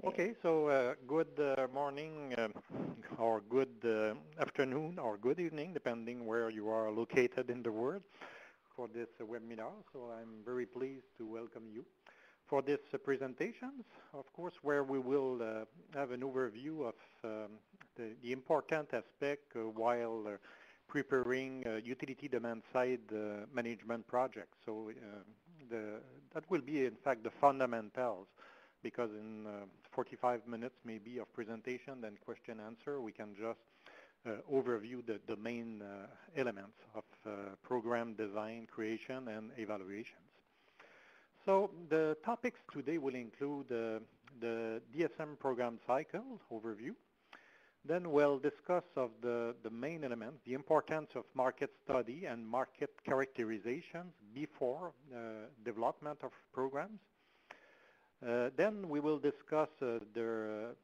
Okay, so good morning or good afternoon or good evening, depending where you are located in the world for this webinar. So I'm very pleased to welcome you for this presentations, of course, where we will have an overview of the important aspect while preparing utility demand-side management projects. So that will be, in fact, the fundamentals, because in 45 minutes maybe of presentation, then question answer, we can just overview the main elements of program design, creation, and evaluations. So the topics today will include the DSM program cycle overview. Then we'll discuss of the main elements, the importance of market study and market characterization before development of programs. Then we will discuss the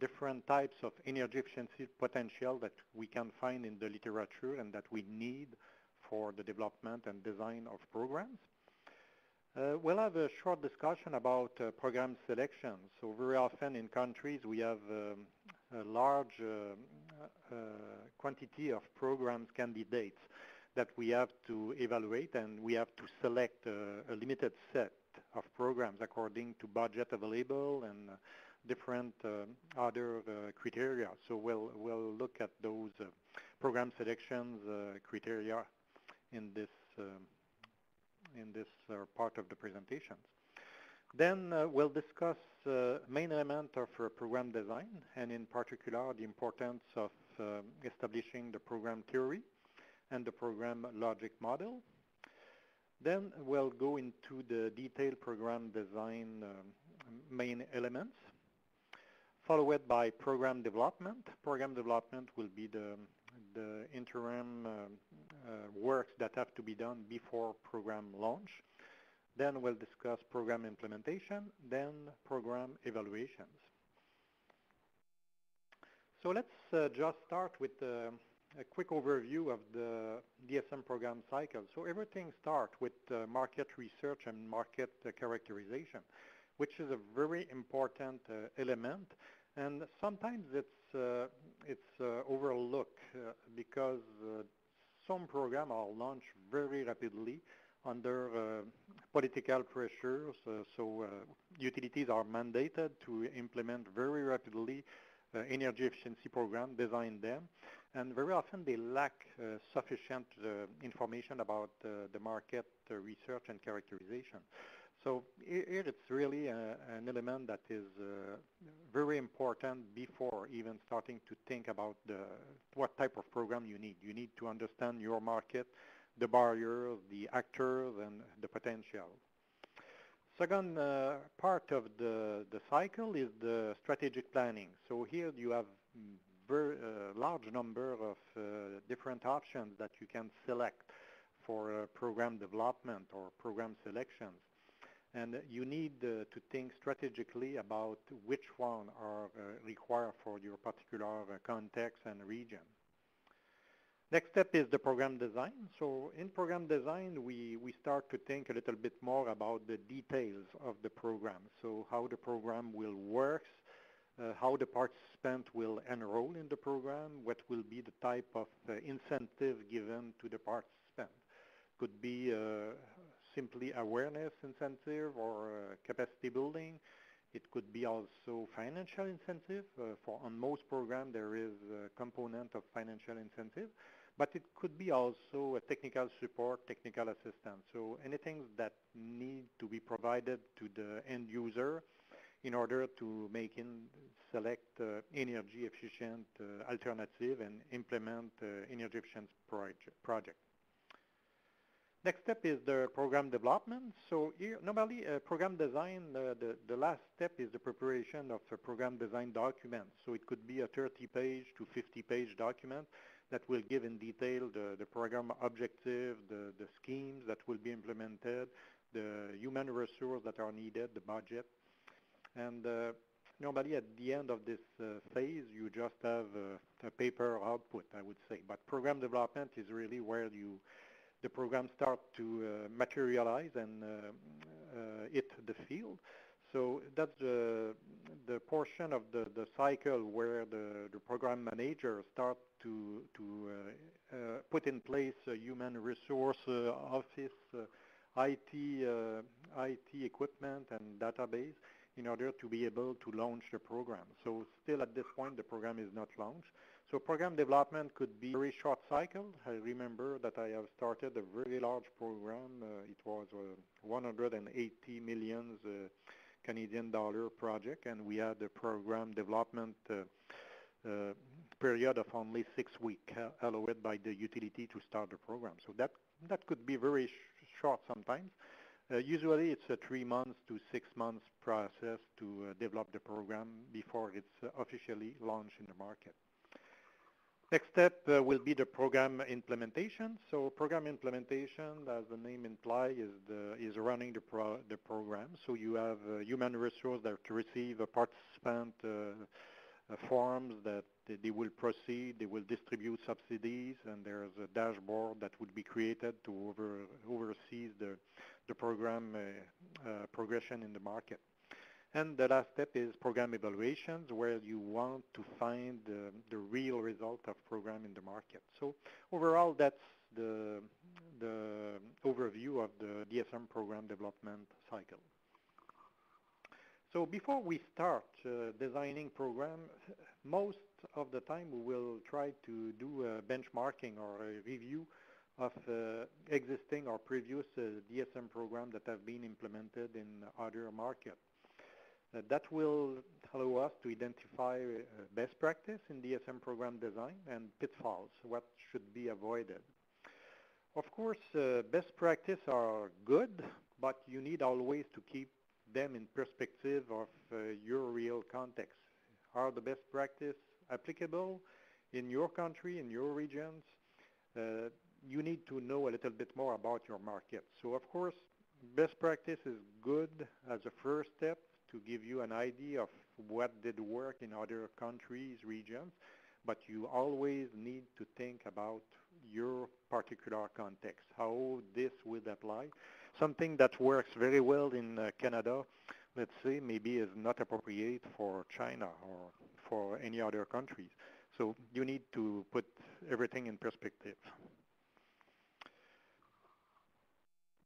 different types of energy efficiency potential that we can find in the literature and that we need for the development and design of programs. We'll have a short discussion about program selection. So very often in countries we have a large quantity of programs candidates that we have to evaluate, and we have to select a limited set of programs according to budget available and different other criteria. So we'll look at those program selections criteria in this part of the presentations. Then we'll discuss main element of program design, and in particular the importance of establishing the program theory and the program logic model. Then we'll go into the detailed program design main elements, followed by program development. Program development will be the interim works that have to be done before program launch. Then we'll discuss program implementation, then program evaluations. So let's just start with a quick overview of the DSM program cycle. So everything starts with market research and market characterization, which is a very important element, and sometimes it's overlooked because some programs are launched very rapidly under political pressures. So utilities are mandated to implement very rapidly energy efficiency program, design them, and very often they lack sufficient information about the market research and characterization. So here it's really an element that is very important before even starting to think about what type of program you need. You need to understand your market, the barriers, the actors, and the potential. Second part of the cycle is the strategic planning. So here you have very large number of different options that you can select for program development or program selections. And you need to think strategically about which one are required for your particular context and region. Next step is the program design. So in program design, we start to think a little bit more about the details of the program. So how the program will work, how the participant will enroll in the program, what will be the type of incentive given to the participant. Could be simply awareness incentive or capacity building. It could be also financial incentive. On most programs there is a component of financial incentive, but it could be also a technical support, technical assistance. So anything that need to be provided to the end user in order to make him select energy efficient alternative and implement energy efficient project. Next step is the program development. So here, normally program design, the last step is the preparation of a program design document. So it could be a 30-page to 50-page document that will give in detail the program objective, the schemes that will be implemented, the human resources that are needed, the budget. And normally at the end of this phase, you just have a paper output, I would say. But program development is really where the program start to materialize and hit the field. So that's the portion of the cycle where the program manager starts to put in place a human resource office, IT equipment and database in order to be able to launch the program. So still at this point, the program is not launched. So program development could be very short cycle. I remember that I have started a very large program. It was 180 million Canadian dollar project, and we had a program development period of only 6 weeks allowed by the utility to start the program. So that could be very short sometimes. Usually it's a 3 months to 6 months process to develop the program before it's officially launched in the market. Next step will be the program implementation. So program implementation, as the name implies, is running the program. So you have human resource that receive a participant forms that they will proceed, they will distribute subsidies, and there's a dashboard that would be created to oversee the program progression in the market. And the last step is program evaluations, where you want to find the real result of program in the market. So overall, that's the overview of the DSM program development cycle. So before we start designing program, most of the time we will try to do a benchmarking or a review of existing or previous DSM programs that have been implemented in other markets. That will allow us to identify best practice in DSM program design and pitfalls, what should be avoided. Of course, best practice are good, but you need always to keep them in perspective of your real context. Are the best practice applicable in your country, in your regions? You need to know a little bit more about your market. So of course, best practice is good as a first step to give you an idea of what did work in other countries, regions, but you always need to think about your particular context, how this would apply. Something that works very well in Canada, let's say, maybe is not appropriate for China or for any other countries. So you need to put everything in perspective.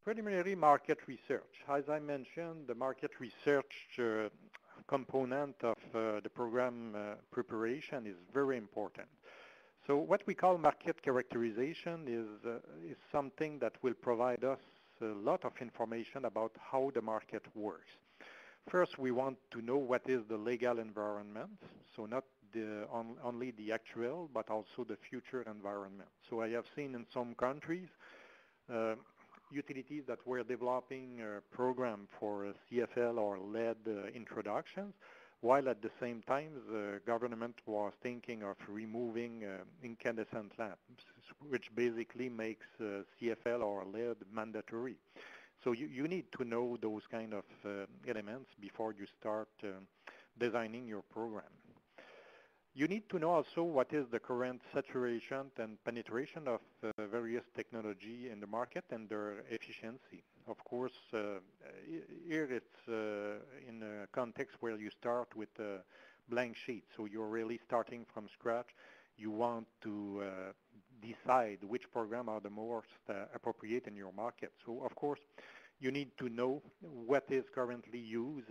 Preliminary market research. As I mentioned, the market research component of the program preparation is very important. So what we call market characterization is something that will provide us a lot of information about how the market works. First, we want to know what is the legal environment, so not only the actual, but also the future environment. So I have seen in some countries utilities that were developing a program for CFL or lead introductions, while at the same time the government was thinking of removing incandescent lamps, which basically makes CFL or lead mandatory. So you need to know those kind of elements before you start designing your program. You need to know also what is the current saturation and penetration of various technology in the market and their efficiency. Of course, here it's in a context where you start with a blank sheet, so you're really starting from scratch. You want to decide which program are the most appropriate in your market. So of course, you need to know what is currently used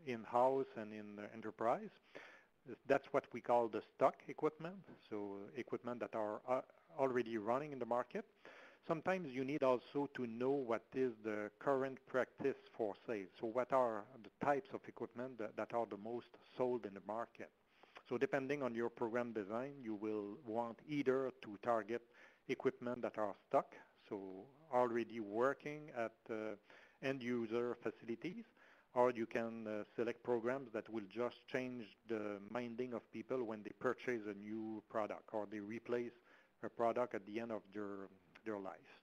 in-house and in enterprise. That's what we call the stock equipment, so equipment that are already running in the market. Sometimes you need also to know what is the current practice for sales. So what are the types of equipment that are the most sold in the market? So depending on your program design, you will want either to target equipment that are stock, so already working at end user facilities, or you can select programs that will just change the minding of people when they purchase a new product or they replace a product at the end of their life.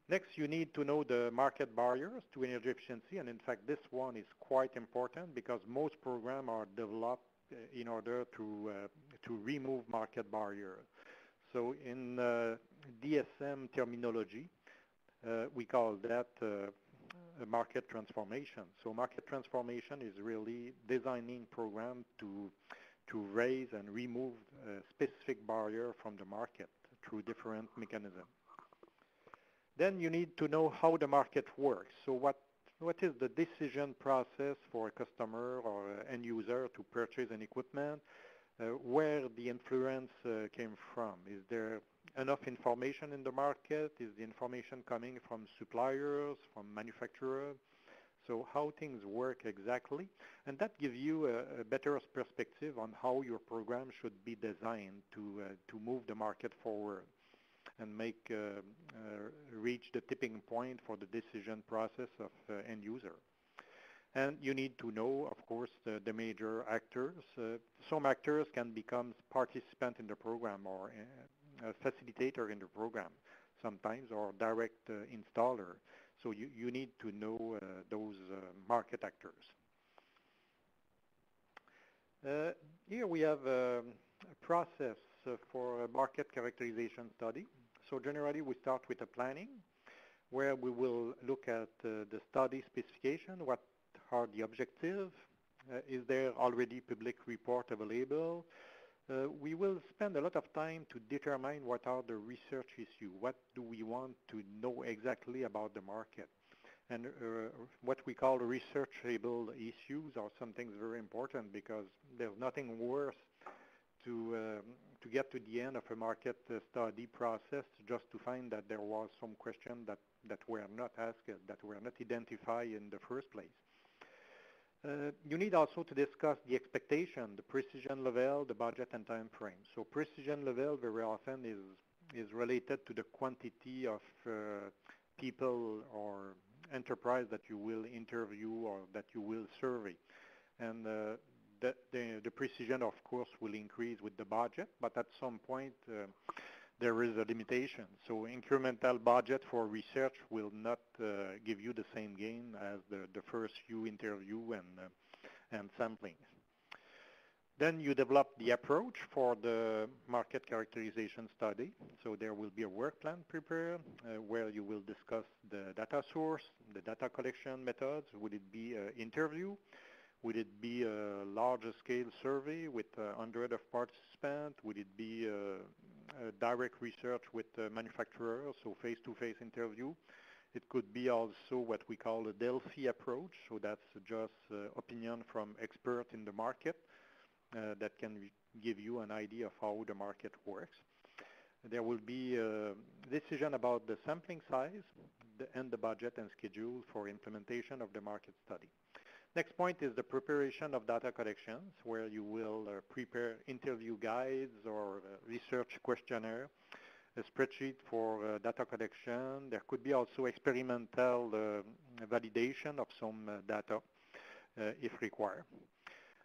Next, you need to know the market barriers to energy efficiency, and in fact this one is quite important because most programs are developed in order to remove market barriers. So in DSM terminology, we call that market transformation. So market transformation is really designing programs to raise and remove a specific barrier from the market through different mechanisms. Then you need to know how the market works. So what is the decision process for a customer or end user to purchase an equipment? Where the influence came from? Is there enough information in the market? Is the information coming from suppliers, from manufacturers? So how things work exactly? And that gives you a better perspective on how your program should be designed to move the market forward and reach the tipping point for the decision process of end user. And you need to know, of course, the major actors. Some actors can become participant in the program or a facilitator in the program sometimes, or direct installer. So you need to know those market actors. Here we have a process for a market characterization study. So generally we start with a planning where we will look at the study specification, what are the objectives, is there already public report available. We will spend a lot of time to determine what are the research issues, what do we want to know exactly about the market. And what we call researchable issues are something very important because there's nothing worse to get to the end of a market study process just to find that there was some question that were not asked, that were not identified in the first place. You need also to discuss the expectation, the precision level, the budget and time frame. So precision level very often is related to the quantity of people or enterprise that you will interview or that you will survey. And the precision, of course, will increase with the budget, but at some point there is a limitation. So incremental budget for research will not give you the same gain as the first few interview and sampling. Then you develop the approach for the market characterization study. So there will be a work plan prepared where you will discuss the data source, the data collection methods. Would it be an interview? Would it be a larger scale survey with hundreds of participants? Would it be a direct research with manufacturers, so face-to-face interview? It could be also what we call a Delphi approach, so that's just opinion from experts in the market that can give you an idea of how the market works. There will be a decision about the sampling size and the budget and schedule for implementation of the market study. Next point is the preparation of data collections, where you will prepare interview guides or research questionnaire, a spreadsheet for data collection. There could be also experimental validation of some data if required.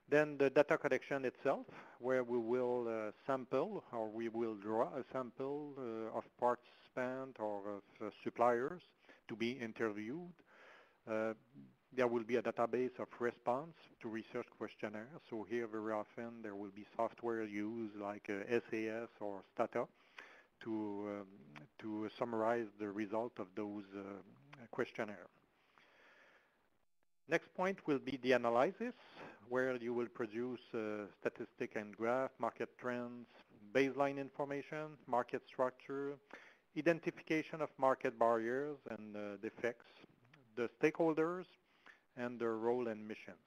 Then the data collection itself, where we will sample or we will draw a sample of participants or of suppliers to be interviewed. There will be a database of response to research questionnaire. So here very often there will be software used like SAS or Stata to summarize the result of those questionnaires. Next point will be the analysis, where you will produce statistic and graph, market trends, baseline information, market structure, identification of market barriers and defects, the stakeholders, and their role and missions.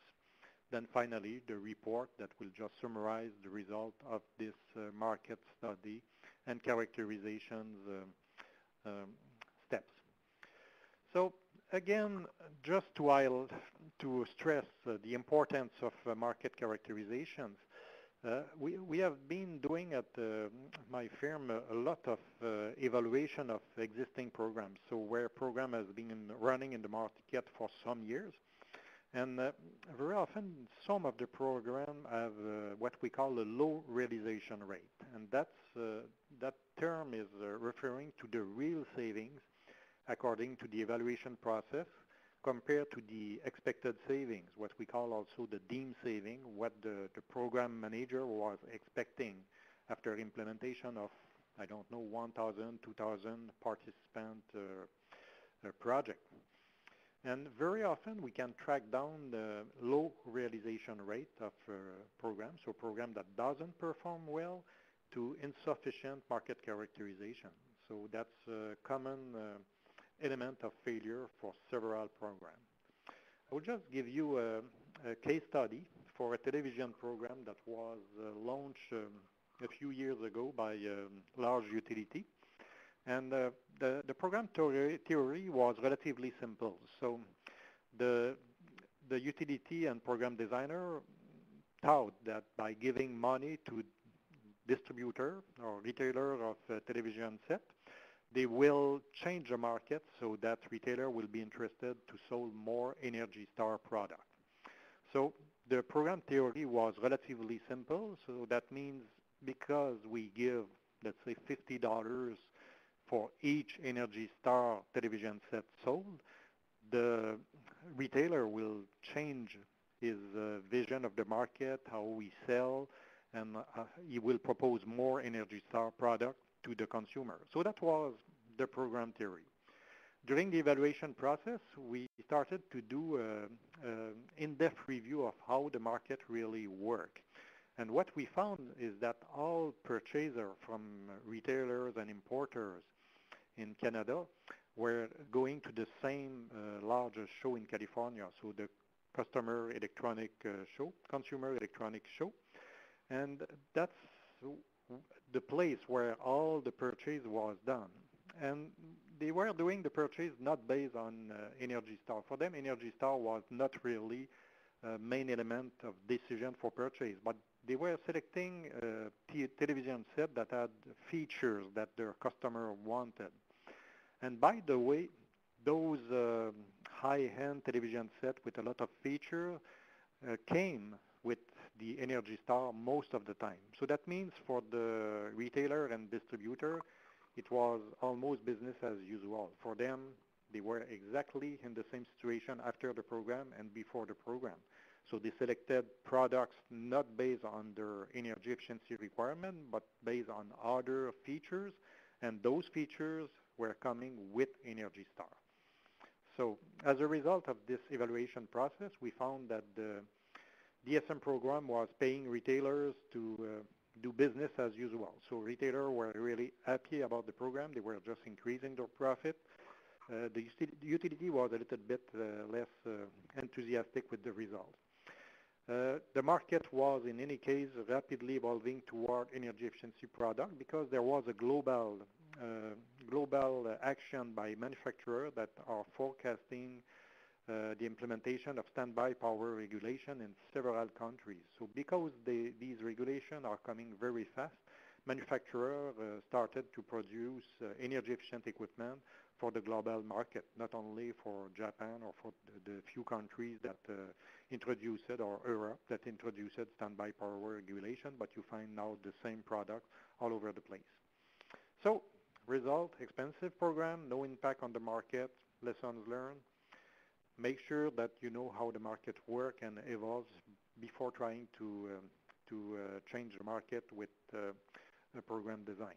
Then finally, the report that will just summarize the result of this market study and characterizations steps. So again, just to stress the importance of market characterizations, we have been doing at my firm a lot of evaluation of existing programs. So where a program has been running in the market for some years, and very often some of the program have what we call a low realization rate, and that term is referring to the real savings according to the evaluation process compared to the expected savings, what we call also the deemed saving, what the program manager was expecting after implementation of, I don't know, 1,000, 2,000 participant project. And very often we can track down the low realization rate of programs, so program that doesn't perform well, to insufficient market characterization. So that's a common element of failure for several programs. I will just give you a case study for a television program that was launched a few years ago by a large utility. And the program theory was relatively simple. So the utility and program designer thought that by giving money to distributor or retailer of television set, they will change the market so that retailer will be interested to sell more Energy Star product. So the program theory was relatively simple. So that means because we give, let's say, $50 for each Energy Star television set sold, the retailer will change his vision of the market, how we sell, and he will propose more Energy Star product to the consumer. So that was the program theory. During the evaluation process, we started to do an in-depth review of how the market really works. And what we found is that all purchasers from retailers and importers in Canada were going to the same largest show in California, so the Consumer Electronic Show. And that's the place where all the purchase was done. And they were doing the purchase not based on Energy Star. For them, Energy Star was not really a main element of decision for purchase, but they were selecting a television set that had features that their customer wanted. And by the way, those high-end television sets with a lot of features came with the Energy Star most of the time. So that means for the retailer and distributor, it was almost business as usual. For them, they were exactly in the same situation after the program and before the program. So they selected products not based on their energy efficiency requirement, but based on other features, and those features were coming with Energy Star. So as a result of this evaluation process, we found that the DSM program was paying retailers to do business as usual. So retailers were really happy about the program. They were just increasing their profit. The utility was a little bit less enthusiastic with the results. The market was, in any case, rapidly evolving toward energy efficiency product because there was a global action by manufacturers that are forecasting the implementation of standby power regulation in several countries. So because these regulations are coming very fast, manufacturers started to produce energy efficient equipment for the global market, not only for Japan or for the few countries that introduced it, or Europe that introduced standby power regulation, but you find now the same product all over the place. So result, expensive program, no impact on the market, lessons learned. Make sure that you know how the market works and evolves before trying to change the market with a program design.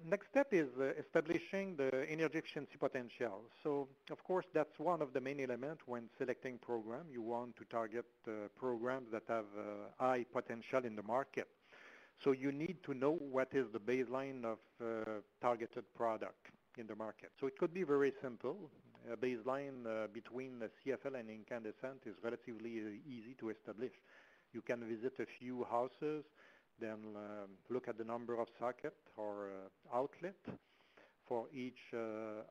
Next step is establishing the energy efficiency potential. So, of course, that's one of the main elements when selecting program. You want to target programs that have high potential in the market. So you need to know what is the baseline of targeted product in the market. So it could be very simple. A baseline between the CFL and incandescent is relatively easy to establish. You can visit a few houses, then look at the number of socket or outlet for each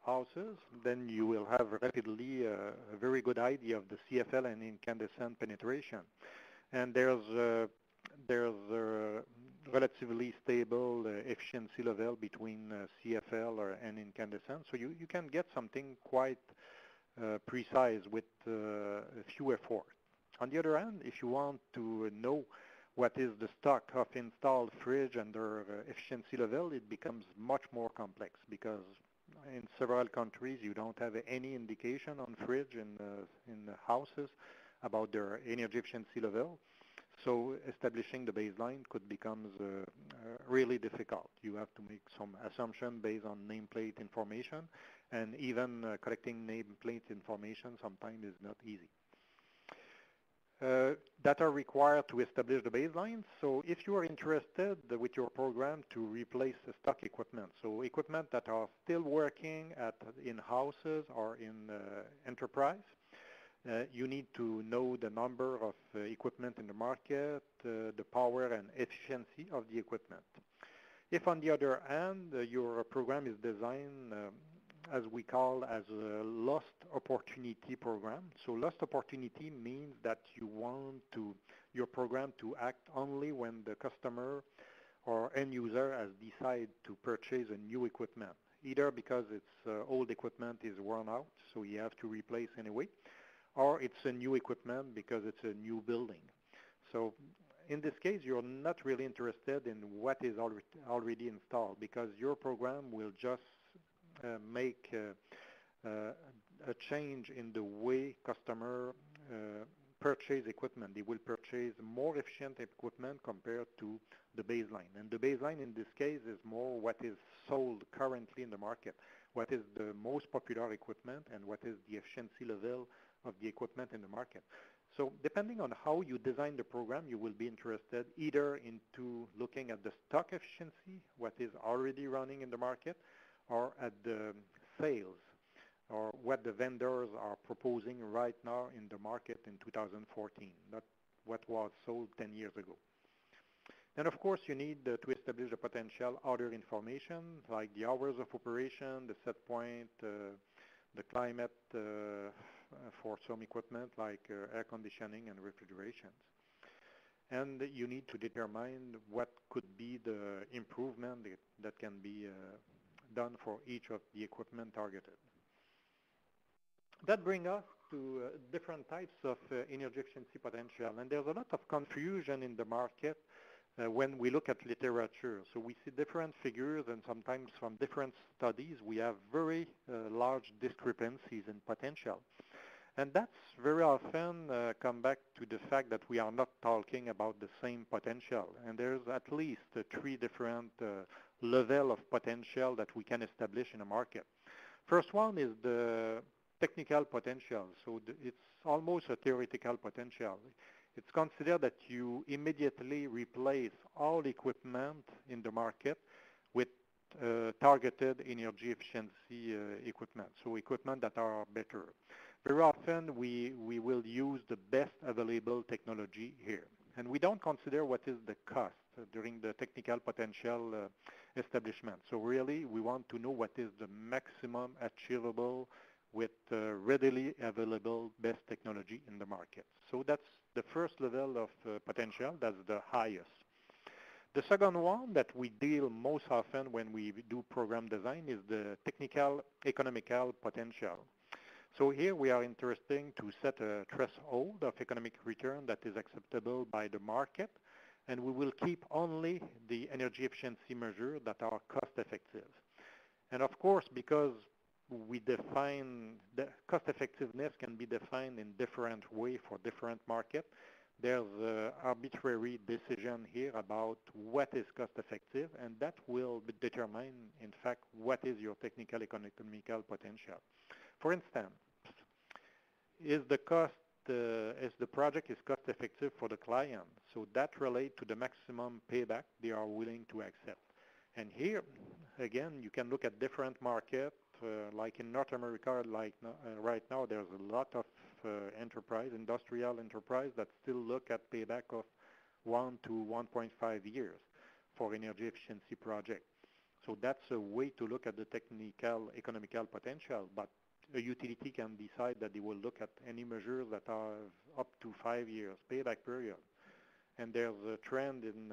houses. Then you will have rapidly a very good idea of the CFL and incandescent penetration. And there's a relatively stable efficiency level between CFL and incandescent. So you can get something quite precise with a few effort. On the other hand, if you want to know what is the stock of installed fridge and their efficiency level, it becomes much more complex because in several countries you don't have any indication on fridge in the houses about their energy efficiency level. So establishing the baseline could become really difficult. You have to make some assumption based on nameplate information, And even collecting nameplate information sometimes is not easy. That are required to establish the baseline. So if you are interested with your program to replace the stock equipment, so equipment that are still working in houses or in enterprise, you need to know the number of equipment in the market, the power and efficiency of the equipment. If on the other hand, your program is designed as we call as a lost opportunity program. So lost opportunity means that you want your program to act only when the customer or end user has decided to purchase a new equipment, either because its old equipment is worn out, so you have to replace anyway, or it's a new equipment because it's a new building. So in this case, you're not really interested in what is already installed, because your program will just make a change in the way customer purchase equipment. They will purchase more efficient equipment compared to the baseline. And the baseline in this case is more what is sold currently in the market, what is the most popular equipment and what is the efficiency level of the equipment in the market. So depending on how you design the program, you will be interested either into looking at the stock efficiency, what is already running in the market, or at the sales, or what the vendors are proposing right now in the market in 2014, not what was sold 10 years ago. Then of course you need to establish the potential other information, like the hours of operation, the set point, the climate for some equipment like air conditioning and refrigeration. And you need to determine what could be the improvement that can be done for each of the equipment targeted. That brings us to different types of energy efficiency potential. And there's a lot of confusion in the market when we look at literature. So we see different figures, and sometimes from different studies we have very large discrepancies in potential. And that's very often come back to the fact that we are not talking about the same potential. And there's at least 3 different level of potential that we can establish in a market. First one is the technical potential. So it's almost a theoretical potential. It's considered that you immediately replace all equipment in the market with targeted energy efficiency equipment, so equipment that are better. Very often we will use the best available technology here. And we don't consider what is the cost during the technical potential establishment. So really we want to know what is the maximum achievable with readily available best technology in the market. So that's the first level of potential, that's the highest. The second one that we deal most often when we do program design is the technical economical potential. So here we are interested to set a threshold of economic return that is acceptable by the market, and we will keep only the energy efficiency measures that are cost effective. And of course, because we define the cost effectiveness can be defined in different way for different markets, there's an arbitrary decision here about what is cost effective, and that will determine, in fact, what is your technical economical potential. For instance, is the project is cost effective for the client? So that relates to the maximum payback they are willing to accept. And here, again, you can look at different markets. Like in North America, right now, there's a lot of industrial enterprise that still look at payback of 1 to 1.5 years for energy efficiency project. So that's a way to look at the technical economical potential, but a utility can decide that they will look at any measures that are up to 5 years payback period. And there's a trend in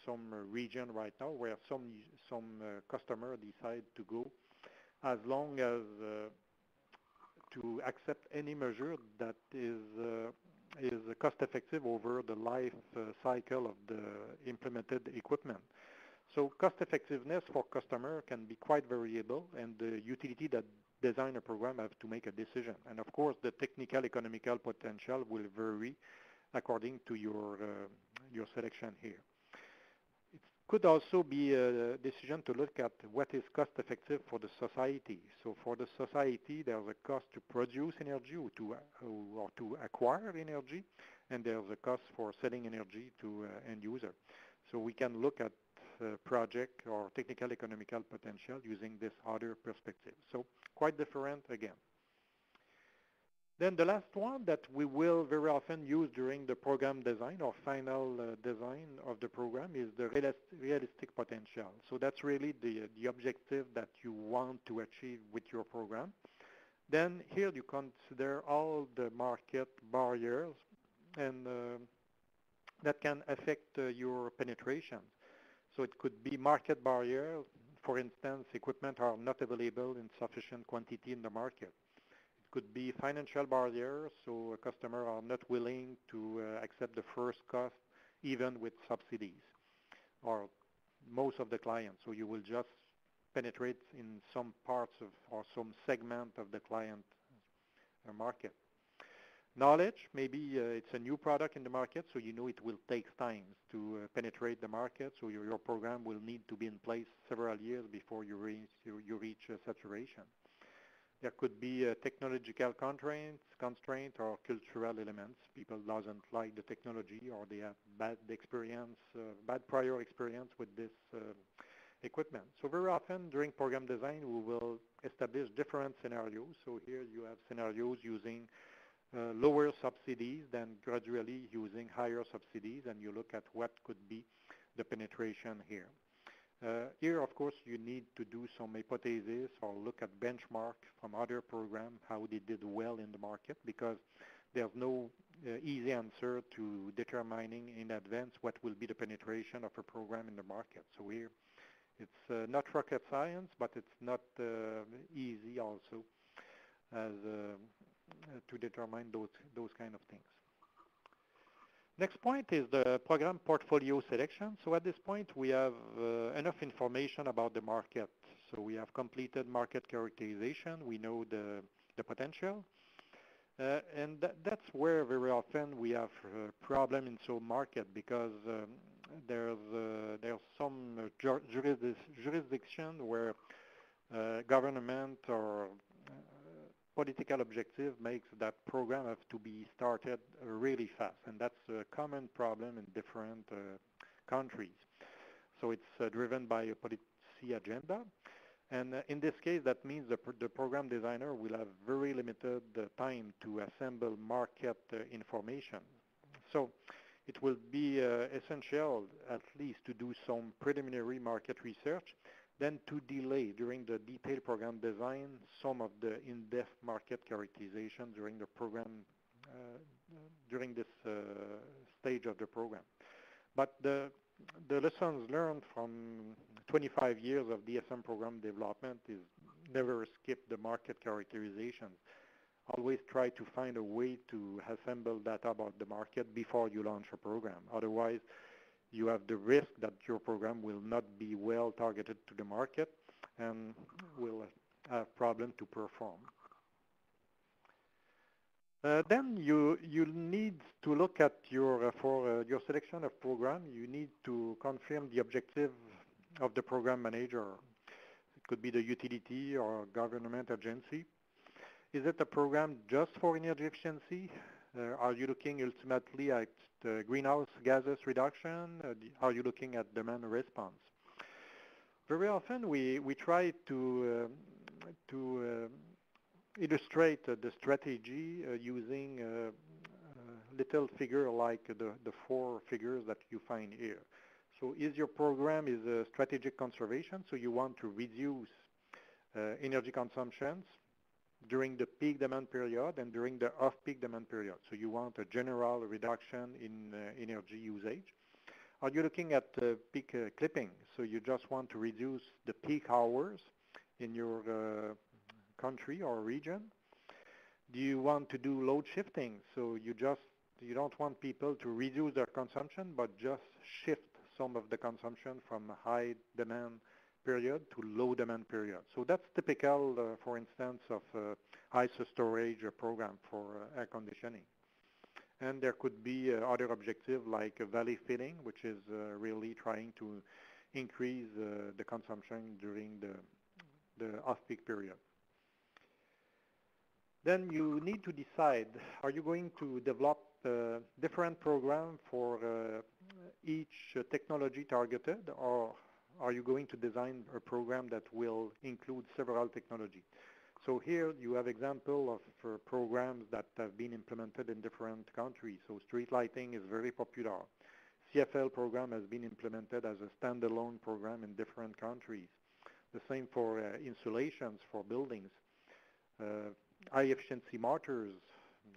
some region right now where some customer decide to go as long as to accept any measure that is cost effective over the life cycle of the implemented equipment. So cost effectiveness for customer can be quite variable, and the utility that design a program have to make a decision. And of course, the technical economical potential will vary according to your selection here. It's Could also be a decision to look at what is cost effective for the society. So for the society, there's a cost to produce energy or to acquire energy, and there's a cost for selling energy to end user. So we can look at project or technical economical potential using this other perspective. So quite different again. Then the last one that we will very often use during the program design or final design of the program is the realistic potential. So that's really the objective that you want to achieve with your program. Then here you consider all the market barriers and that can affect your penetration. So it could be market barriers. For instance, equipment are not available in sufficient quantity in the market. Could be financial barriers, so customers are not willing to accept the first cost even with subsidies, or most of the clients. So you will just penetrate in some parts of or some segment of the client market. Knowledge, maybe it's a new product in the market, so you know it will take time to penetrate the market, so your program will need to be in place several years before you reach saturation. There could be technological constraint or cultural elements. People doesn't like the technology or they have bad prior experience with this equipment. So very often during program design, we will establish different scenarios. So here you have scenarios using lower subsidies, then gradually using higher subsidies, and you look at what could be the penetration here. Here, of course, you need to do some hypotheses or look at benchmark from other programs, how they did well in the market, because there's no easy answer to determining in advance what will be the penetration of a program in the market. So here, it's not rocket science, but it's not easy also as to determine those kind of things. Next point is the program portfolio selection. So at this point, we have enough information about the market. So we have completed market characterization. We know the potential. And that's where very often we have a problem in some market because there's some jurisdiction where government or political objective makes that program have to be started really fast, and that's a common problem in different countries. So it's driven by a policy agenda, and in this case, that means the program designer will have very limited time to assemble market information. So it will be essential at least to do some preliminary market research, then to delay during the detailed program design some of the in-depth market characterization during the program, during this stage of the program. But the lessons learned from 25 years of DSM program development is never skip the market characterization. Always try to find a way to assemble data about the market before you launch a program. Otherwise, you have the risk that your program will not be well targeted to the market and will have problem to perform. Then you need to look at for your selection of program, you need to confirm the objective of the program manager. It could be the utility or government agency. Is it a program just for energy efficiency? Are you looking ultimately at greenhouse gases reduction? Are you looking at demand response? Very often we try to illustrate the strategy using a little figure like the 4 figures that you find here. So is your program is a strategic conservation, so you want to reduce energy consumptions during the peak demand period and during the off-peak demand period. So you want a general reduction in energy usage. Are you looking at peak clipping? So you just want to reduce the peak hours in your country or region? Do you want to do load shifting? So you don't want people to reduce their consumption, but just shift some of the consumption from high demand period to low demand period. So that's typical, for instance, of ISO storage program for air conditioning. And there could be other objective like valley filling, which is really trying to increase the consumption during the off-peak period. Then you need to decide, are you going to develop different program for each technology targeted, or are you going to design a program that will include several technologies? So here you have example of programs that have been implemented in different countries. So street lighting is very popular. CFL program has been implemented as a standalone program in different countries. The same for insulations for buildings. High efficiency motors,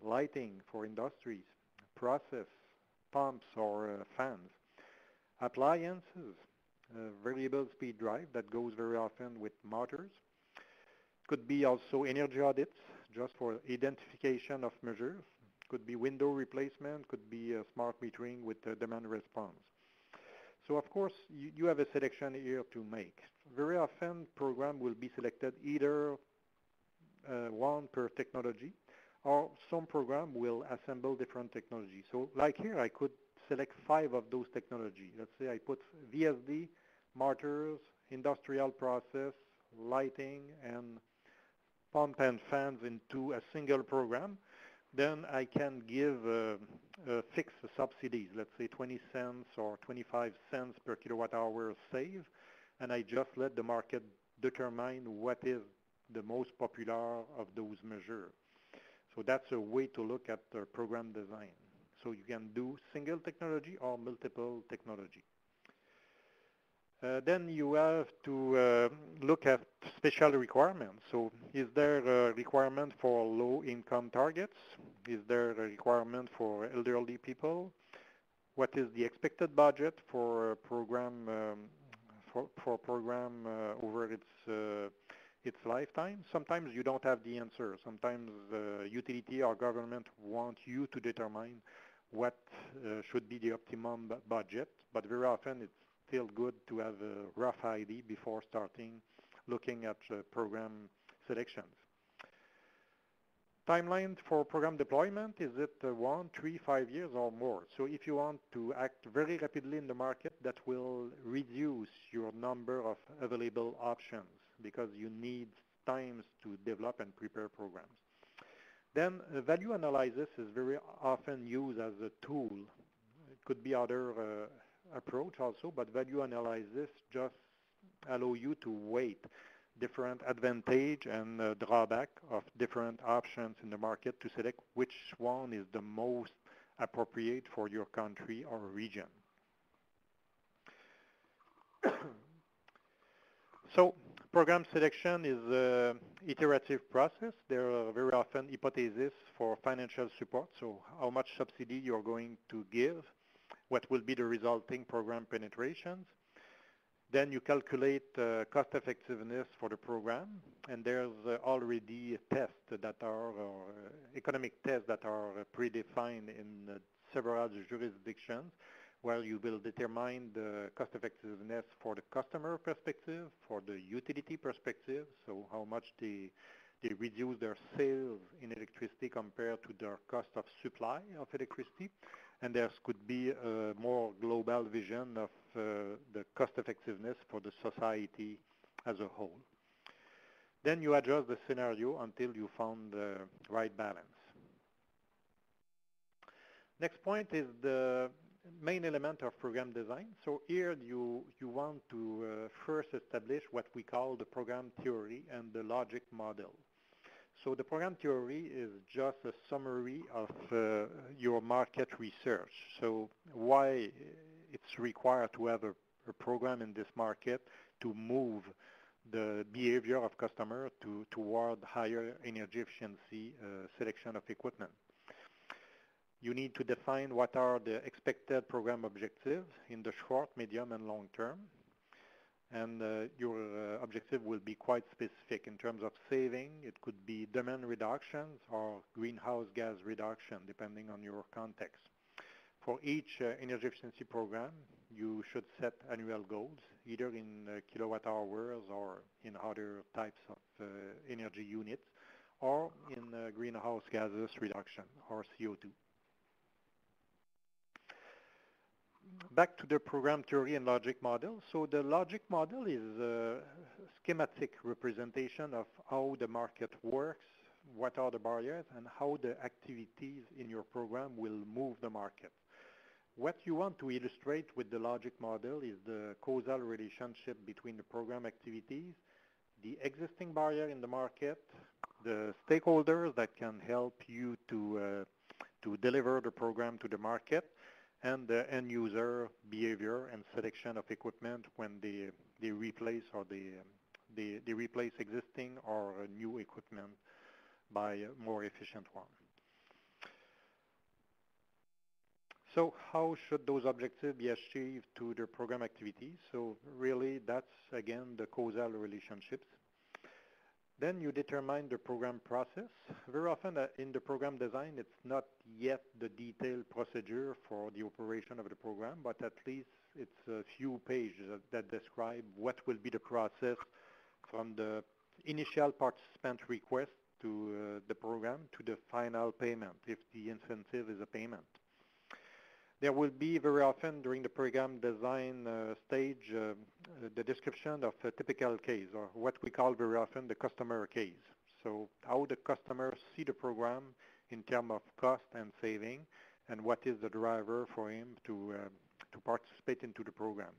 lighting for industries, process, pumps or fans. Appliances, variable speed drive that goes very often with motors. Could be also energy audits, just for identification of measures. Could be window replacement, could be smart metering with demand response. So of course, you have a selection here to make. Very often, program will be selected either one per technology, or some program will assemble different technologies. So like here, I could select 5 of those technologies. Let's say I put VSD, motors, industrial process, lighting, and pump and fans into a single program. Then I can give fixed subsidies, let's say 20 cents or 25 cents per kilowatt hour save, and I just let the market determine what is the most popular of those measures. So that's a way to look at the program design. So you can do single technology or multiple technology. Then you have to look at special requirements. So is there a requirement for low-income targets? Is there a requirement for elderly people? What is the expected budget for a program over its lifetime? Sometimes you don't have the answer. Sometimes utility or government want you to determine what should be the optimum budget, but very often it's still good to have a rough idea before starting looking at program selections. Timeline for program deployment, is it 1, 3, 5 years or more? So if you want to act very rapidly in the market, that will reduce your number of available options because you need times to develop and prepare programs. Then value analysis is very often used as a tool. It could be other approach also, but value analysis just allow you to weight different advantage and drawback of different options in the market to select which one is the most appropriate for your country or region. So program selection is an iterative process. There are very often hypotheses for financial support, so how much subsidy you're going to give, what will be the resulting program penetrations. Then you calculate cost effectiveness for the program, and there's already tests that are, economic tests that are predefined in several jurisdictions, where you will determine the cost effectiveness for the customer perspective, for the utility perspective, so how much they reduce their sales in electricity compared to their cost of supply of electricity. And there could be a more global vision of the cost effectiveness for the society as a whole. Then you adjust the scenario until you found the right balance. Next point is the main element of program design. So here you want to first establish what we call the program theory and the logic model. So the program theory is just a summary of your market research. So why it's required to have a program in this market to move the behavior of customer toward higher energy efficiency selection of equipment. You need to define what are the expected program objectives in the short, medium, and long term. And your objective will be quite specific in terms of saving. It could be demand reductions or greenhouse gas reduction, depending on your context. For each energy efficiency program, you should set annual goals, either in kilowatt hours or in other types of energy units, or in greenhouse gases reduction, or CO2. back to the program theory and logic model. So the logic model is a schematic representation of how the market works, what are the barriers, and how the activities in your program will move the market. What you want to illustrate with the logic model is the causal relationship between the program activities, the existing barrier in the market, the stakeholders that can help you to deliver the program to the market, and the end user behavior and selection of equipment when they replace or they replace existing or new equipment by a more efficient one. So how should those objectives be achieved to the program activities? So really that's again the causal relationships. Then you determine the program process. Very often in the program design, it's not yet the detailed procedure for the operation of the program, but at least it's a few pages that describe what will be the process from the initial participant request to the program to the final payment, if the incentive is a payment. There will be very often during the program design stage the description of a typical case, or what we call very often the customer case. So how the customer see the program in terms of cost and saving, and what is the driver for him to participate into the program.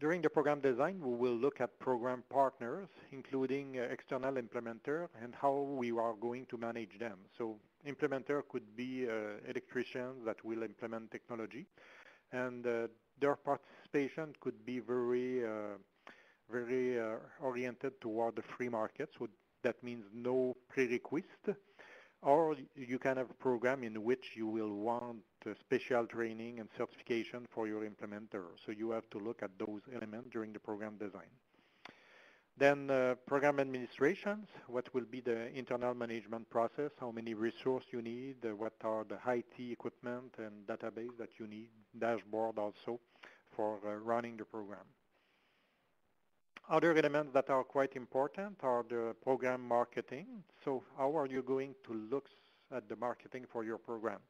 During the program design, we will look at program partners, including external implementer, and how we are going to manage them. So implementer could be electricians that will implement technology, and their participation could be very oriented toward the free market. So that means no prerequisite. Or you can have a program in which you will want special training and certification for your implementer. So you have to look at those elements during the program design. Then program administrations, what will be the internal management process, how many resources you need, what are the IT equipment and database that you need, dashboard also for running the program. Other elements that are quite important are the program marketing. So how are you going to look at the marketing for your program?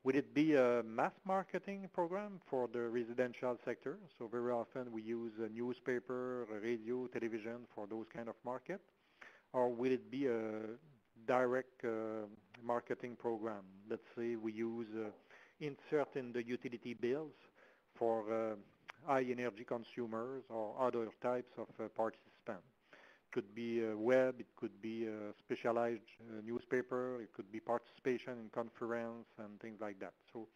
Would it be a mass marketing program for the residential sector? So very often we use a newspaper, radio, television for those kind of market. Or will it be a direct marketing program? Let's say we use insert in the utility bills for high energy consumers or other types of participants. It could be a web, it could be a specialized newspaper, it could be participation in conference and things like that. So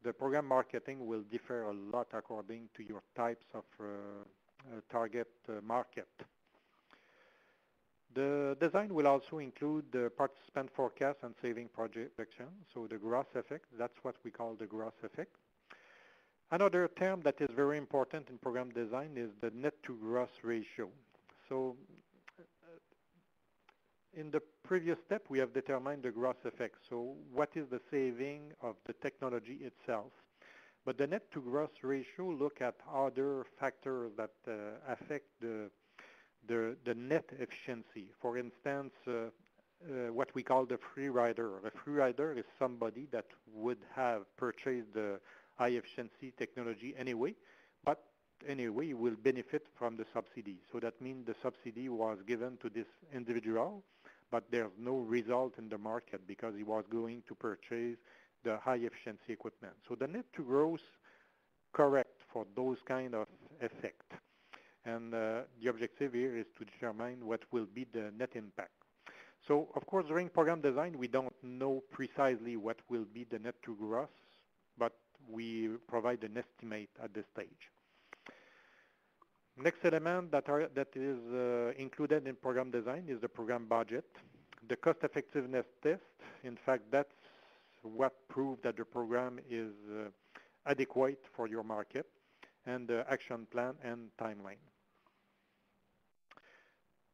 the program marketing will differ a lot according to your types of target market. The design will also include the participant forecast and saving projection, so the gross effect, that's what we call the gross effect. Another term that is very important in program design is the net to gross ratio. So in the previous step, we have determined the gross effect. So what is the saving of the technology itself? But the net to gross ratio look at other factors that affect the net efficiency. For instance, what we call the free rider. A free rider is somebody that would have purchased the high efficiency technology anyway, but anyway will benefit from the subsidy. So that means the subsidy was given to this individual, but there's no result in the market because he was going to purchase the high efficiency equipment. So the net to gross correct for those kind of effect. And the objective here is to determine what will be the net impact. So of course during program design we don't know precisely what will be the net to gross, but we provide an estimate at this stage. Next element that is included in program design is the program budget. The cost effectiveness test, in fact, that's what proved that the program is adequate for your market, and the action plan and timeline.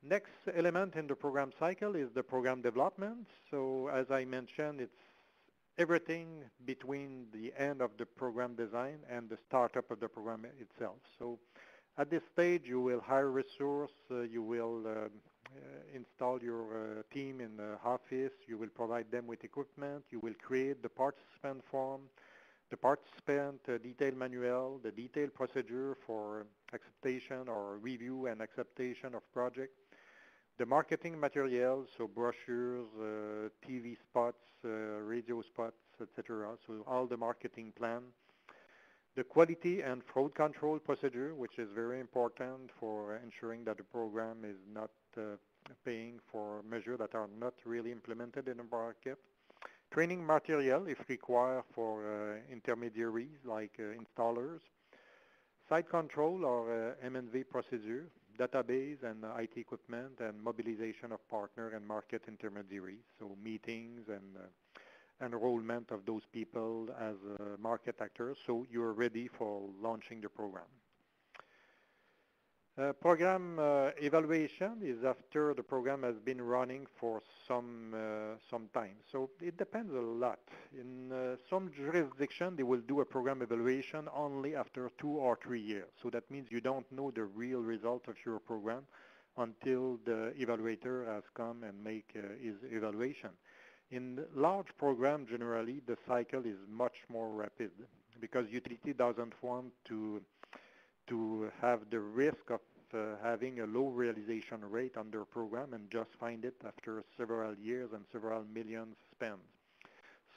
Next element in the program cycle is the program development. So as I mentioned, it's everything between the end of the program design and the startup of the program itself. So at this stage, you will hire resource, you will install your team in the office, you will provide them with equipment, you will create the participant form, the participant detailed manual, the detailed procedure for acceptation or review and acceptation of project, the marketing materials, so brochures, TV spots, radio spots, etc. So all the marketing plan. The quality and fraud control procedure, which is very important for ensuring that the program is not paying for measures that are not really implemented in the market. Training material, if required, for intermediaries like installers. Site control or M&V procedure, database and IT equipment, and mobilization of partner and market intermediaries, so meetings and enrollment of those people as market actors, so you're ready for launching the program. Program evaluation is after the program has been running for some time. So it depends a lot. In some jurisdiction, they will do a program evaluation only after 2 or 3 years. So that means you don't know the real result of your program until the evaluator has come and make his evaluation. In large program, generally, the cycle is much more rapid because utility doesn't want to have the risk of having a low realization rate on their program and just find it after several years and several millions spent.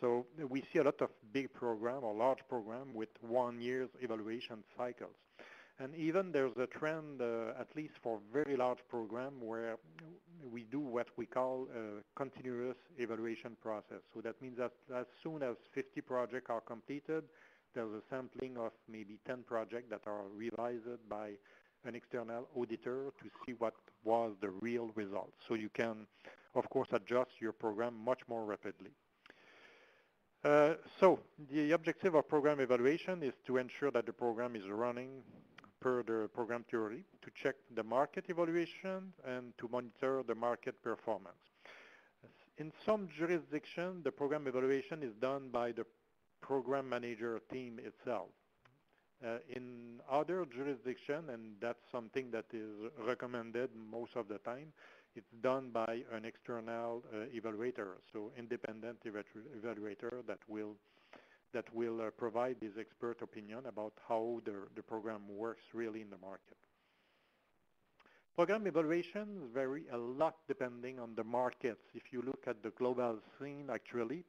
So we see a lot of big program or large program with 1 year's evaluation cycles. And even there's a trend, at least for very large program, where we do what we call a continuous evaluation process. So that means that as soon as 50 projects are completed, there's a sampling of maybe 10 projects that are realized by an external auditor to see what was the real result. So you can, of course, adjust your program much more rapidly. So the objective of program evaluation is to ensure that the program is running per the program theory, to check the market evaluation, and to monitor the market performance. In some jurisdictions, the program evaluation is done by the program manager team itself. In other jurisdictions, and that's something that is recommended most of the time, it's done by an external evaluator, so independent evaluator that will provide his expert opinion about how the program works really in the market. Program evaluations vary a lot depending on the markets. If you look at the global scene, actually,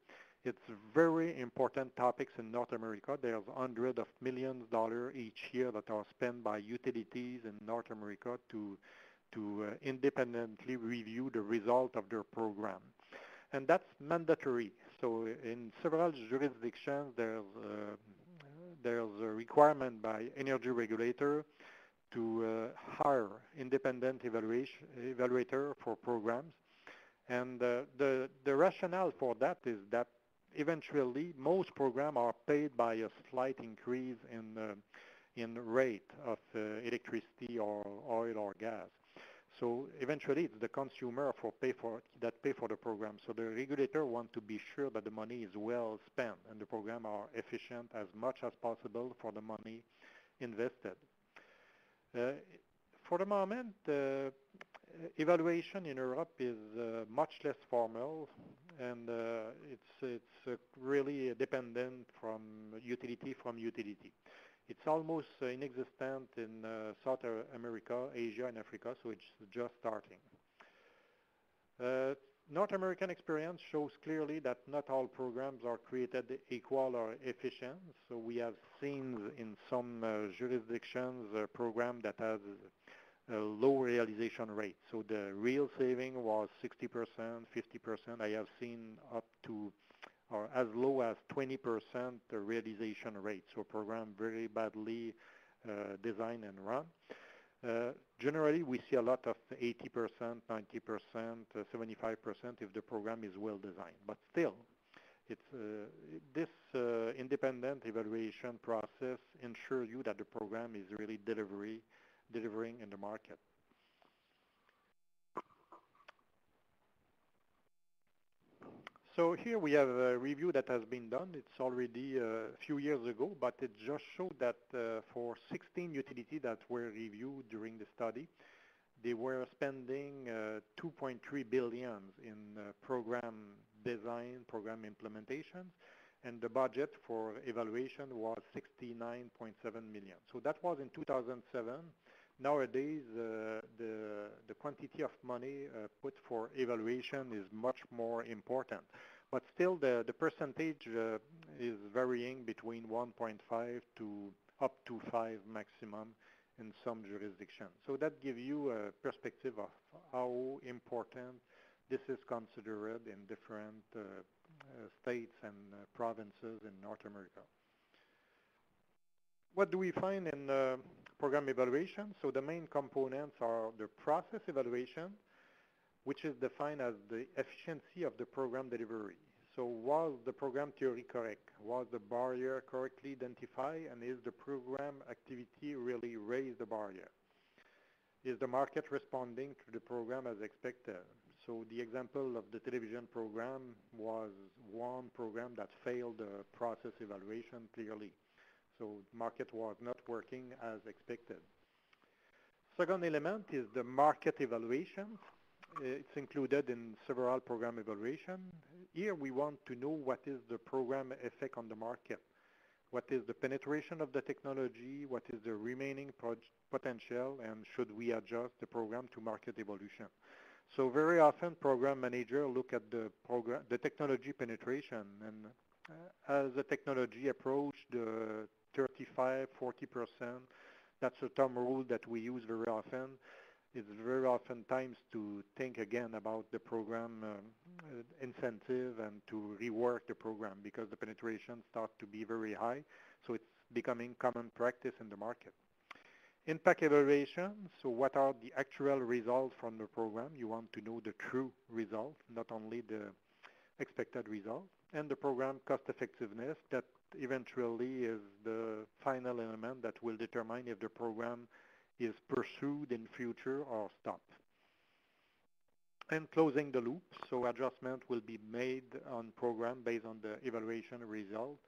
it's very important topics in North America. There's hundreds of millions of dollars each year that are spent by utilities in North America to independently review the result of their program. And that's mandatory. So in several jurisdictions, there's a requirement by energy regulator to hire independent evaluator for programs. And the rationale for that is that eventually most programs are paid by a slight increase in rate of electricity or oil or gas. So eventually it's the consumer that pay for the program. So the regulator want to be sure that the money is well spent and the program are efficient as much as possible for the money invested. For the moment, evaluation in Europe is much less formal, and it's really dependent from utility. It's almost inexistent in South America, Asia, and Africa, so it's just starting. North American experience shows clearly that not all programs are created equal or efficient. So we have seen in some jurisdictions a program that has a low realization rate. So the real saving was 60%, 50%. I have seen up to or as low as 20% realization rate. So a program very badly designed and run. Generally, we see a lot of 80%, 90%, 75% if the program is well designed. But still, it's this independent evaluation process ensures you that the program is really delivering in the market. So here we have a review that has been done. It's already a few years ago, but it just showed that for 16 utilities that were reviewed during the study, they were spending 2.3 billion in program design, program implementation, and the budget for evaluation was 69.7 million. So that was in 2007. Nowadays, the quantity of money put for evaluation is much more important. But still, the percentage is varying between 1.5 to up to 5 maximum in some jurisdictions. So that gives you a perspective of how important this is considered in different states and provinces in North America. What do we find in program evaluation? So the main components are the process evaluation, which is defined as the efficiency of the program delivery. So was the program theory correct? Was the barrier correctly identified? And is the program activity really raised the barrier? Is the market responding to the program as expected? So the example of the television program was one program that failed the process evaluation clearly. So the market was not working as expected. Second element is the market evaluation. It's included in several program evaluation. Here we want to know what is the program effect on the market. What is the penetration of the technology? What is the remaining potential? And should we adjust the program to market evolution? So very often program manager look at the technology penetration, and as the technology approach the 35, 40%, that's a thumb rule that we use very often. It's very often times to think again about the program incentive and to rework the program because the penetration starts to be very high, so it's becoming common practice in the market. Impact evaluation, so what are the actual results from the program? You want to know the true result, not only the expected result. And the program cost effectiveness, that eventually is the final element that will determine if the program is pursued in future or stopped. And closing the loop, so adjustment will be made on program based on the evaluation result.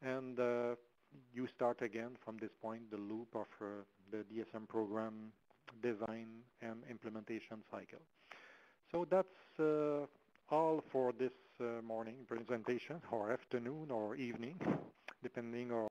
And you start again from this point the loop of the DSM program design and implementation cycle. So that's all for this morning presentation, or afternoon or evening, depending on